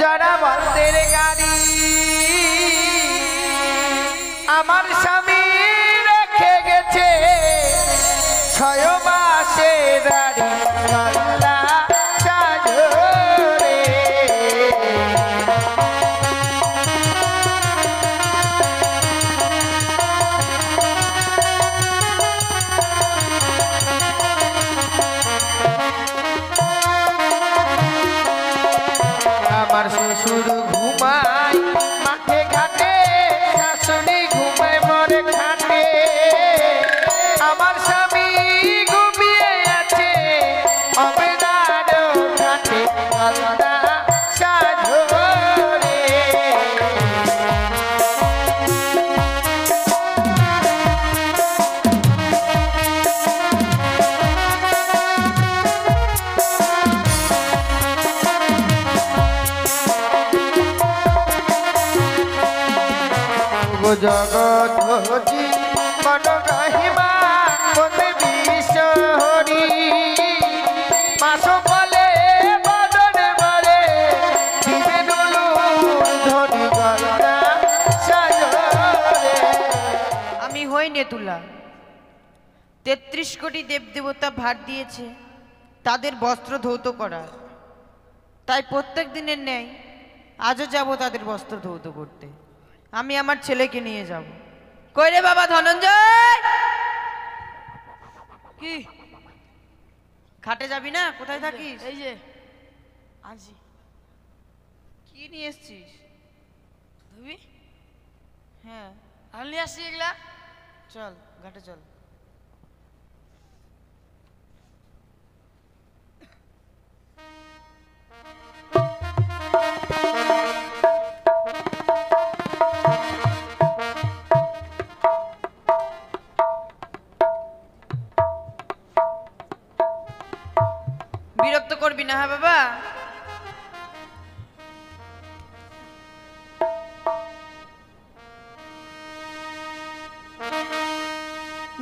জরা বন্দের গাড়ি আমার স্বামী রেখে গেছে 6 মাসের দাড়ি কাল্লা সাজরে আমার শ্বশুর ঘুমায় মাঠে ঘাটে শাশুড়ি ঘুমায় মরে ঘাটে আমার স্বামী ঘুমিয়ে আছে অবেদার ঘাটে আলাদা সাজরে জগৎ মন রহিমা মনে বিশ্বহরি মাস বলে বদনে বলে দিবে ধরি গলনা সাজরে আমি হই নেতুলা 33 কোটি দেবদেবতা ভার দিয়েছে তাদের বস্ত্র ধৌত করা তাই প্রত্যেক দিনের ন্যায় আজও যাব তাদের বস্ত্র ধৌত করতে আমি আমার ছেলেকে নিয়ে যাব কই রে বাবা ধনঞ্জয় কি খাটে যাবি না কোথায় থাকিস এই যে আনছি কি নিয়ে এসেছিস ধুবি হ্যাঁ আনলি আসছি এগুলা চল ঘাটে চল বিরক্ত করবি না হ্যাঁ বাবা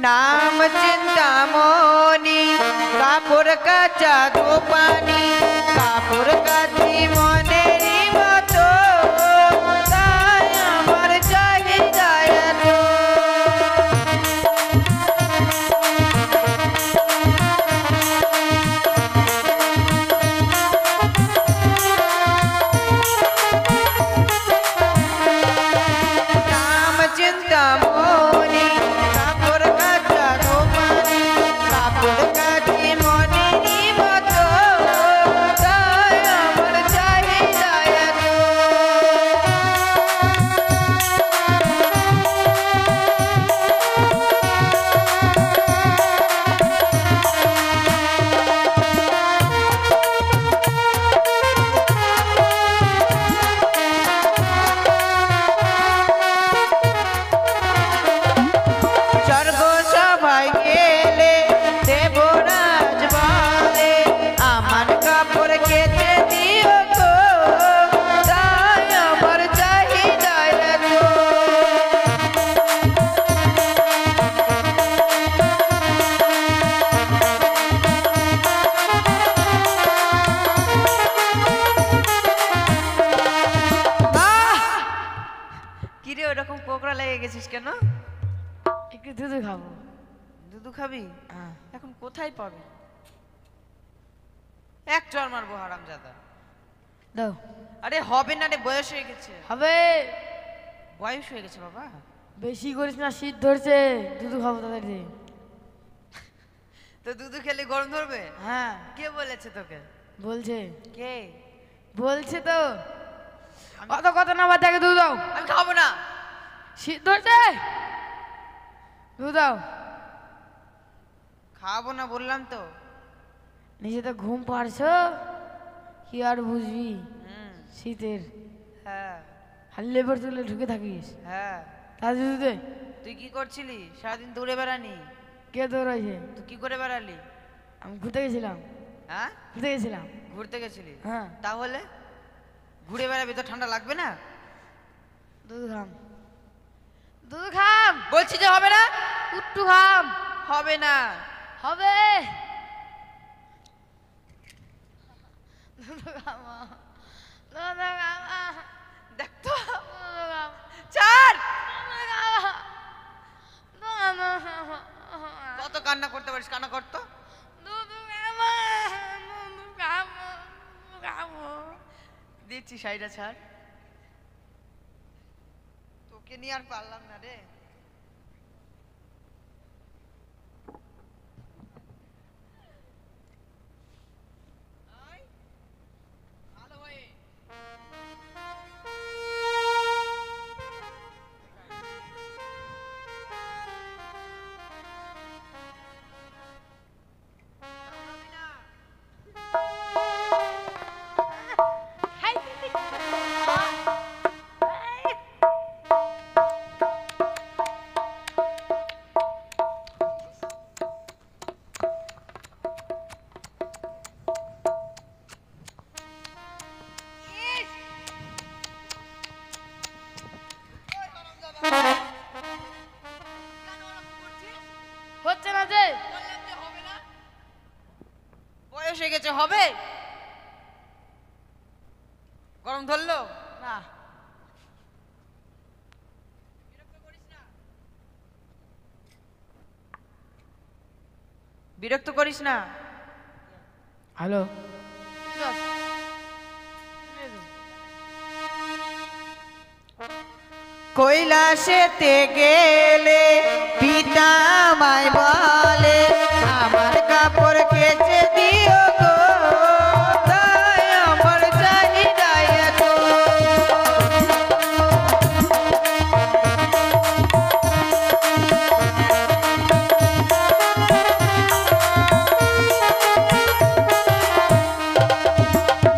নাম চিন্তামণি কাপড় কাচা দোপানি কাপড় কাচি মনেরই মতো তাই আমার চাহিদা এত নাম চিন্তামণি কাপড় কাচা দোপানি কাপড় কাচি মনেরই মতো তাই আমার চাহিদা এত স্বর্গ সভায় গেলে দেবরাজ বলে আমার কাপড় কেটে দিও গো তাই আমার চাহিদা এত কিরে ওরকম কোকড়া লেগে গেছিস কেন একটু দুধ খাবো দুধু খাবি হ্যাঁ এখন কোথায় পাবি এক চর মারবো হারামজাদা দাও আরে হবে না রে বয়স হয়ে গেছে হবে বয়স হয়ে গেছে বাবা বেশি করিস না শীত ধরছে দুধ খাবো তাড়াতাড়ি তো দুধু খেলে গরম ধরবে হ্যাঁ কে বলেছে তোকে বলছে কে বলছে তো অত কথা না বাদ আগে দুধ দাও আমি খাবো না শীত ধরছে দুধ দাও খাবো না বললাম তো নিজে তো ঘুম পারছো কি আর বুঝবি শীতের হ্যাঁ হাল্লে পর তুলে ঢুকে থাকিস হ্যাঁ তাহলে দুধ দে তুই কি করছিলি সারাদিন দৌড়ে বেড়ানি কে দৌড়াইছে তুই কি করে বেড়ালি আমি ঘুরতে গেছিলাম হ্যাঁ ঘুরতে গেছিলাম ঘুরতে গেছিলি হ্যাঁ তাহলে ঘুরে বেড়াবি তো ঠান্ডা লাগবে না দুধ খাম দুধ খাম বলছি যে হবে না একটু খাম হবে না হবে দুধ খাম দুধ খাম দিচ্ছি শাড়িটা ছাড়, তোকে নিয়ে আর পারলাম না রে। হচ্ছে না যে, বয়স হয়ে গেছে, হবে? গরম ধরলো না। বিরক্ত করিস না। হ্যালো, কৈলাসেতে গেলে পিতা আমায় বলে আমার কাপড় কেচে দিও গো, তাই আমার চাহিদা এত।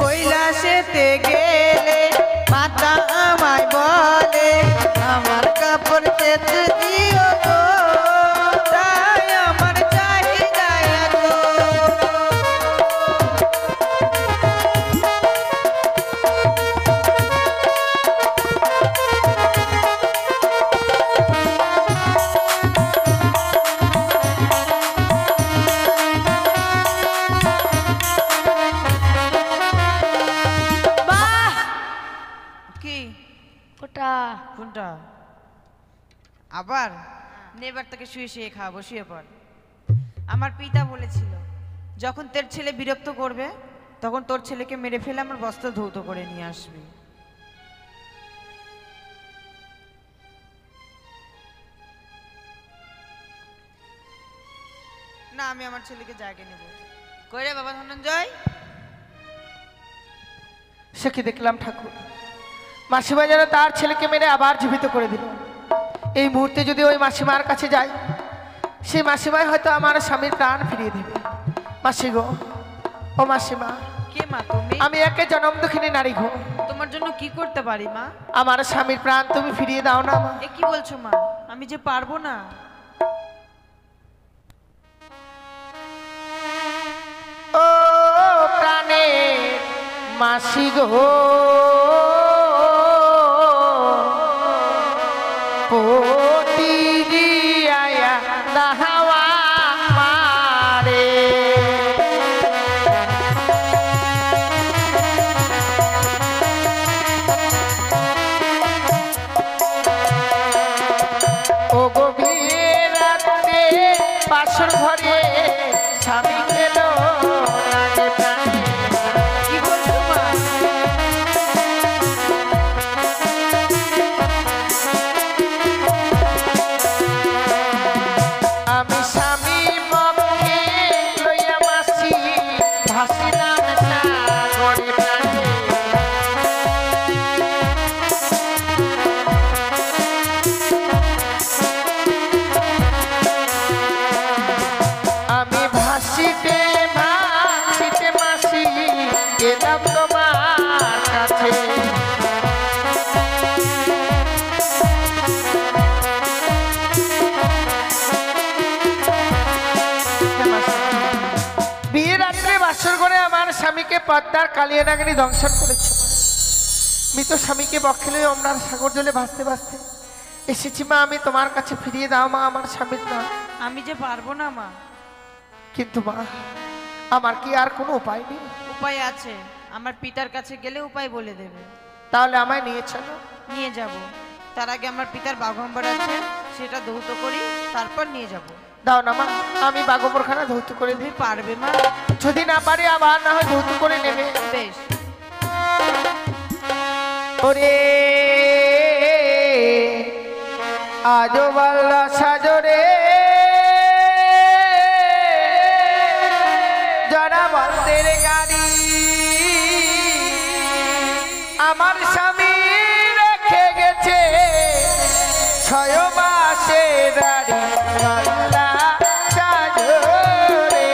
কৈলাসেতে গেলে মাতা আমায় বলে আমার কাপড় কেচে দিও গো, তাই আমার চাহিদা এত। বাহ, কি ওটা কোনটা? আবার নেবার তাকে শুয়ে শুয়ে খাওয়াবো, শুয়ে পড়। আমার পিতা বলেছিল যখন তোর ছেলে বিরক্ত করবে তখন তোর ছেলেকে মেরে ফেলে আমার বস্ত্র ধৌত করে নিয়ে আসবি। না, আমি আমার ছেলেকে জায়গা নেব। কই রে বাবা ধনঞ্জয়? সে কি দেখলাম ঠাকুর, মাসিমা যেন তার ছেলেকে মেরে আবার জীবিত করে দিল। এই মুহূর্তে যদি ওই মাসিমার কাছে যাই, সেই মাসিমাই হয়তো আমার স্বামীর প্রাণ ফিরিয়ে দেবে। মাসি গো, ও মাসিমা, কে মা তুমি? আমি একে জনম দুঃখিনী নারী গো। তোমার জন্য কি করতে পারি মা? আমার স্বামীর প্রাণ তুমি ফিরিয়ে দাও না মা। এ কি বলছো মা? আমি যে পারবো না। ও প্রাণের মাসি গো, পতি দিয়া দাহাওয়া মারে। ও গভীর রাতে বাসর ঘরে স্বামী গেল লাগে প্রাণে। কি বলছো মা? আমি স্বামী পক্ষে লইয়া মাসি ভাসিলাম সাগরে প্রাণে। আমি ভাসিতে ভাসিতে মাসি গেলাম তোমার কাছে। বিয়ে রাত্রে বাসর করে আমার স্বামীকে পদ্মার কালিয়া নাগিনী দংশন করেছে। মৃত স্বামীকে বক্ষে লয়ে অমরার সাগর জলে ভাসতে ভাসতে এসেছি মা, আমি তোমার কাছে ফিরিয়ে দাও মা আমার স্বামীর নাম। আমি যে পারবো না মা। কিন্তু মা, আমার কি আর কোনো উপায় নেই? উপায় আছে, আমার পিতার কাছে গেলে উপায় বলে দেবে। তাহলে আমায় নিয়ে চলো। নিয়ে যাব, তার আগে আমার পিতার বাঘম্বর আছে, সেটা ধৌত করি, তারপর নিয়ে যাব। দাও না মা, আমি বাগম্বরখানা ধৌত করে তুমি দিই। পারবে মা? যদি না পারি আবার না হয় ধৌত করে নেবে। বেশ। ওরে আজো বাল্লা সাজরে যারা বন্দের গাড়ি আমার স্বামী রেখে গেছে 6 মাসের দাড়ি বাল্লা সাজরে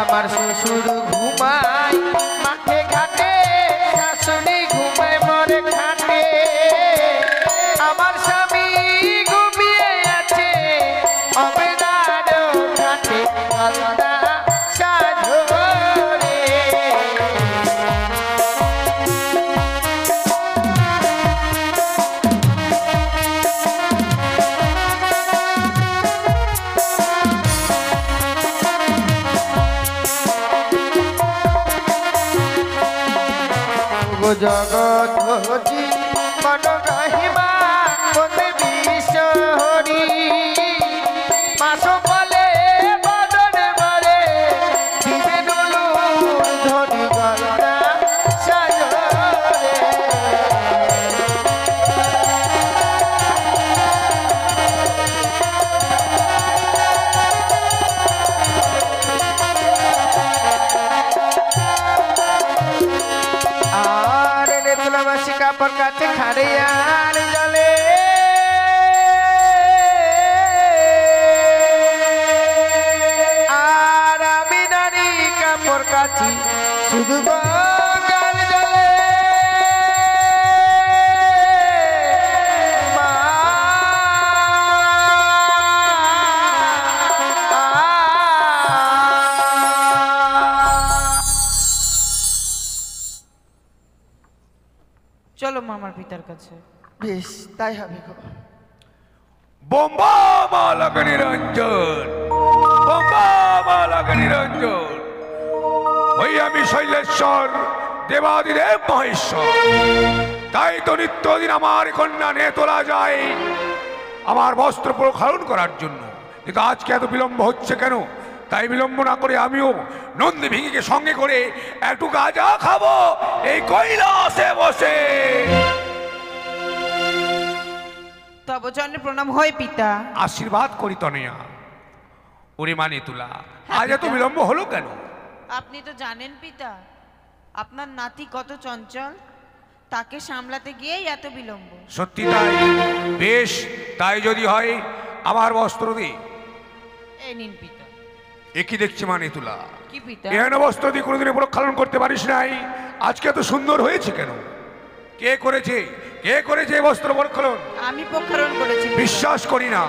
আমার শ্বশুর ঘুমায় মাঠে ঘাটে শাশুড়ি ঘুমায় মরে ঘাটে আমার স্বামী ঘুমিয়ে আছে অবেদার ঘাটে আলাদা সাজরে জগৎ মনোগ্রহিমা বন্দে বিশ্বহরি মাস ফলে বদনে বলে দিবে নুলুর ধরি গলনা সাজরে তুলাবাসী কাপড় কাছে খাড়ে আর জলে আর আমি নারী কাপড় কাছি শুধু গঙ্গার জলে মা চলো মামার পিতার কাছে। বেশ তাই হবে গো। বোম্বা মালাকে নিরঞ্জন, বোম্বা মালাকে নিরঞ্জন, ওই আমি শৈলেশ্বর দেবাদিদেব মহেশ্বর। তাই তো নিত্যদিন আমার কন্যা নিয়ে তোলা যায় আমার বস্ত্র প্রক্ষালন করার জন্য, কিন্তু আজকে এত বিলম্ব হচ্ছে কেন? তাই বিলম্ব না করে আমিও নন্দী ভিঙিকে সঙ্গে করে একটু গাঁজা খাবো এই কৈলাসে বসে। তব চরণে প্রণাম হয় পিতা। আশীর্বাদ করি তনয়া। ওরে মানে তুলা, আজ এত বিলম্ব হলো কেন? আপনি তো জানেন পিতা, আপনার নাতি কত চঞ্চল, তাকে সামলাতে গিয়েই এত বিলম্ব। সত্যি তাই? বেশ, তাই যদি হয় আমার বস্ত্র দি। এই নিন পিতা। একই দেখছি মানে তুলা, কি পিতা? এহেন বস্ত্র দিয়ে কোনোদিন প্রক্ষালন করতে পারিস নাই, আজকে এত সুন্দর হয়েছে কেন? কে করেছে, কে করেছে এই বস্ত্র প্রক্ষালন? আমি প্রক্ষালন করেছি। বিশ্বাস করি না,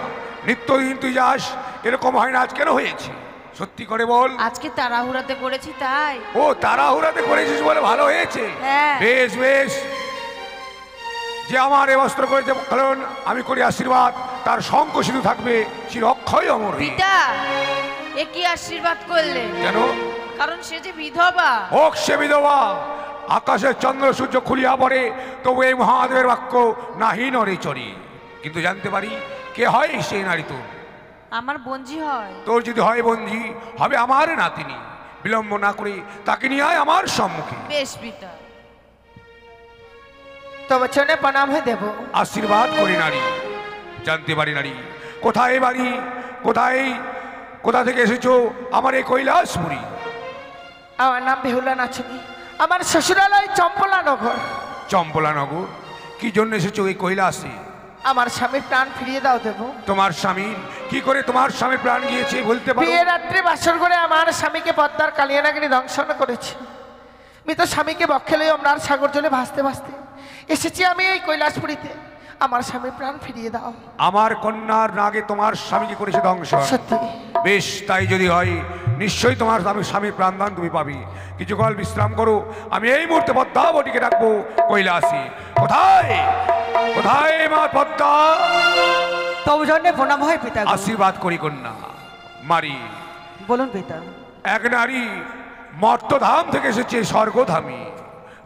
নিত্যদিন তুই যাস, এরকম হয় না, আজ কেন হয়েছে? সত্যি করে বল। আজকে তাড়াহুড়াতে করেছি তাই। ও তাড়াহুড়াতে করেছিস বলে ভালো হয়েছে। হ্যাঁ। বেশ বেশ, যে আমার এ বস্ত্র করেছে প্রক্ষালন, আমি করি আশীর্বাদ, তার শঙ্খ সিধু থাকবে চির অক্ষয় অমর হয়ে। পিতা এ কি আশীর্বাদ করলে? কেন? কারণ সে যে বিধবা। হোক সে বিধবা, আকাশের চন্দ্র সূর্য খুলিয়া পড়ে, তবু এই মহাদেবের বাক্য নাহি নরে চরি। কিন্তু জানতে পারি কে হয় সেই নারী তোর? আমার বঞ্জি হয়। তোর যদি হয় বঞ্জি, হবে আমার নাতিনি। বিলম্ব না করে তাকে নিয়ে আয় আমার সম্মুখে। বেশ পিতা। তবে চরণে প্রণাম হয়ে দেব। আশীর্বাদ করি নারী। জানতে পারি নারী কোথায় বাড়ি, কোথায়, কোথা থেকে এসেছো আমার এই কৈলাসপুরী? আমার নাম বেহুলা নাচনি, আমার শ্বশুরালয় চম্পলানগর। চম্পলানগর? কি জন্য এসেছো এই কৈলাসে? আমার স্বামীর প্রাণ ফিরিয়ে দাও দেব। তোমার স্বামী কি করে তোমার স্বামী প্রাণ গিয়েছে বলতে পারো? বিয়ে রাত্রে বাসর করে আমার স্বামীকে পদ্মার কালিয়ানাগিরি দংশন করেছে। মৃত স্বামীকে বক্ষে লই অমরার সাগর জলে ভাসতে ভাসতে এসেছি আমি এই কৈলাসপুরীতে। আমার স্বামীর প্রাণ ফিরিয়ে দাও। আমার কন্যার নাগে তোমার স্বামীকে করেছে ধ্বংস। সত্যি? বেশ, তাই যদি হয় নিশ্চয়ই তোমার স্বামীর প্রাণদান তুমি পাবি। কিছুকাল বিশ্রাম করো, আমি এই মুহূর্তে পদ্মাবতীকে ডাকবো কৈলাসে। কোথায়, কোথায় মা পদ্মা? তব জন্যে প্রণাম হয় পিতা। আশীর্বাদ করি কন্যা। মারি। বলুন পিতা। এক নারী মর্তধাম থেকে এসেছে স্বর্গধামে,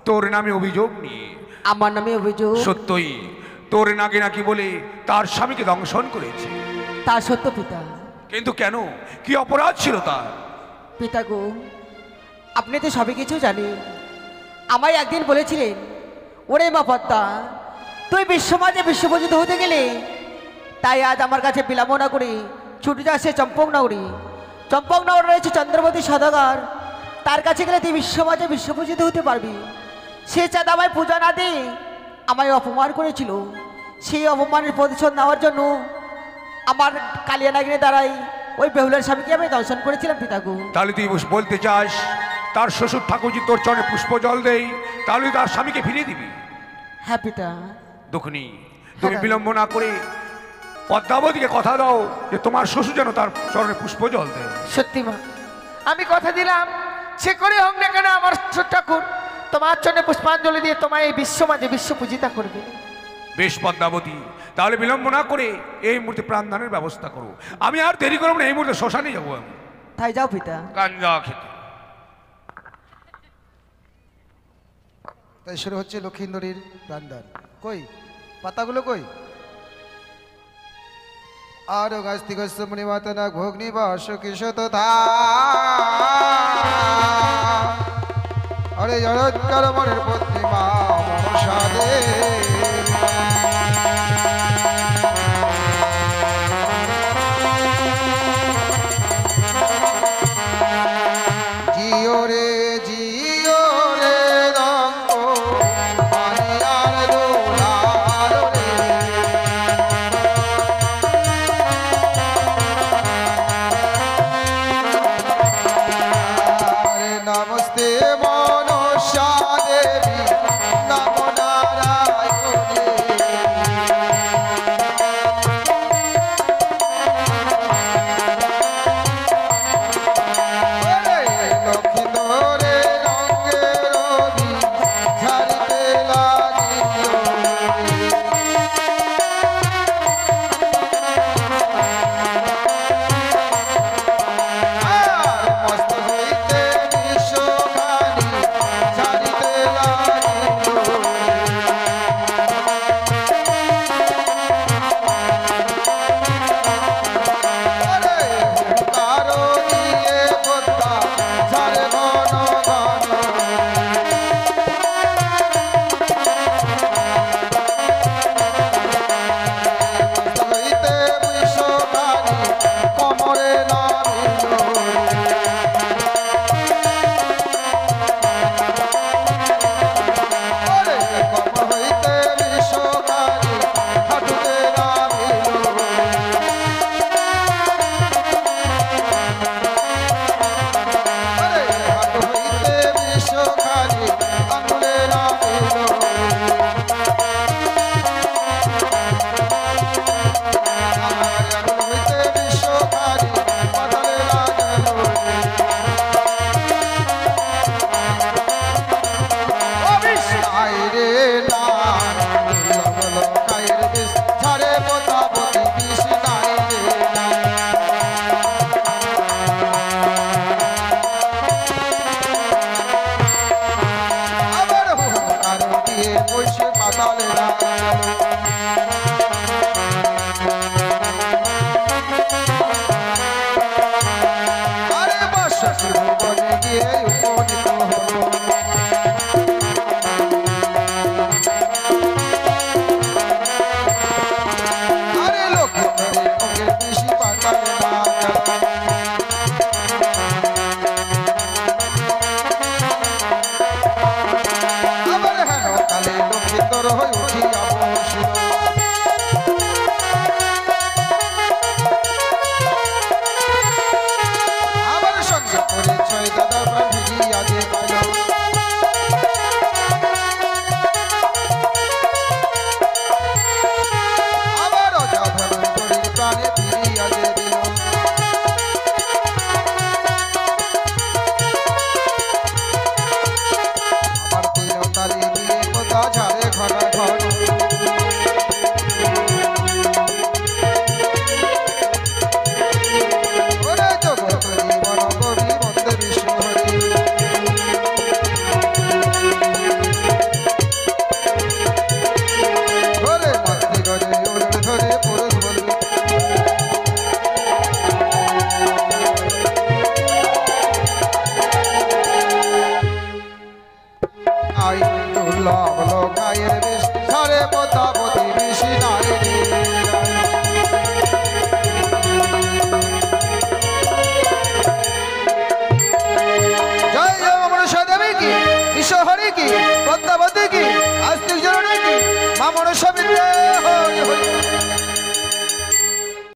তোর নামে অভিযোগ নিয়ে। আমার নামে অভিযোগ? সত্যই তোর নাকি নাকি বলে তার স্বামীকে দংশন করেছে। তা সত্য পিতা। কিন্তু কেন, কি অপরাধ ছিল তার? পিতা গো, আপনি তো সবই কিছু জানেন। আমায় একদিন বলেছিলেন, ওরে মা পদ্মা, তুই বিশ্বমাঝে বিশ্বপূজিত হতে গেলে তাই আজ আমার কাছে বিলম্ব না করে ছুটে যাচ্ছে চম্পকনগরী। চম্পকনগর রয়েছে চন্দ্রবতী সদাগর, তার কাছে গেলে তুই বিশ্বমাঝে বিশ্বপূজিত হতে পারবি। সে চাঁদ আমায় পূজা না দিয়ে আমায় অপমান করেছিল। সেই অপমানের প্রতিশোধ নেওয়ার জন্য আমার কালিয়া নাগিনে দ্বারাই ওই বেহুলার স্বামীকে আমি দর্শন করেছিলাম পিতাগু। তাহলে তুই বলতে চাস তার শ্বশুর ঠাকুর যদি তোর চরণে পুষ্প জল দেই তাহলে তার স্বামীকে ফিরিয়ে দিবি? হ্যাঁ পিতা। দুঃখনি, তুমি হ্যাঁ। বিলম্ব না করে পদ্মাবতীকে কথা দাও যে তোমার শ্বশুর যেন তার চরণে পুষ্প জল দেয়। সত্যি মা, আমি কথা দিলাম সে করে হোক না কেন আমার শ্বশুর ঠাকুর তোমার জন্য পুষ্পাঞ্জলি দিয়ে তোমায় এই বিশ্ব মাঝে বিশ্ব পূজিতা করবে। বেশ পদ্মাবতী, তাহলে বিলম্ব না করে এই মুহূর্তে প্রাণদানের ব্যবস্থা করো। আমি আর দেরি করবো না, এই মুহূর্তে শ্মশানে যাবো আমি। তাই যাও পিতা। গাঞ্জা খেতে। তাই শুরু হচ্ছে লক্ষিন্দরীর প্রাণদান। কই পাতাগুলো কই? আর গাস্তি গস্ত মুনিমাতনা ভোগ্নি বাস কিশত আরে জড়ৎকার মনের পত্নী মা মনসা দে জিও রে জিও রে রঙ্গ পানিয়ার দোলার রে আরে নমস্তে মনসা দেবী নম নারায়ণে লক্ষ্মীন্দরে রঙ্গে রবি ঝাড়িতে লাগিল আর মস্ত হইতে বিশ্বখানি ঝাড়িতে লাগিল আরে হুঙ্কার দিয়ে পদ্মা ঝাড়ে ঘন ঘন মস্ত হইতে বিশ্বখানি কোমরে নামিল আরে কোমর হইতে বিশ্বখানি হাঁটুতে নামিল আরে হাত হইতে বিশ্বখানি আঙুলে নামিল আমার আঙুল হইতে বিশ্বখানি পাতালে লাগিল আইরে না লবল কায়ের বিষ ছাড়ে পদ্মাবতী বিষ নাই রে না আবার হুঙ্কার দিয়ে বসে পাতালে লাগালো আরে বাসি ভুবনে গিয়ে উপনীত হলো আরে লক্ষ্মীন্দরে অঙ্গের পিসি পাতালে লাগালো আবার হেন কালে লক্ষ্মীন্দর হয়ে উঠিয়া বসিল আবার সঙ্গে পরিচয় দাদা প্রাণ ভিজিয়া দিয়ে গেল আবার অজাধর করির প্রাণে ফিরিয়া দিয়ে দিল আবার তিন তালি দিয়ে কোথা ঝাড়ে ঘন ঘন ওরে জগৎ জীবন কবি বন্দে বিষ্ণু হরি মনসা বিদ্যে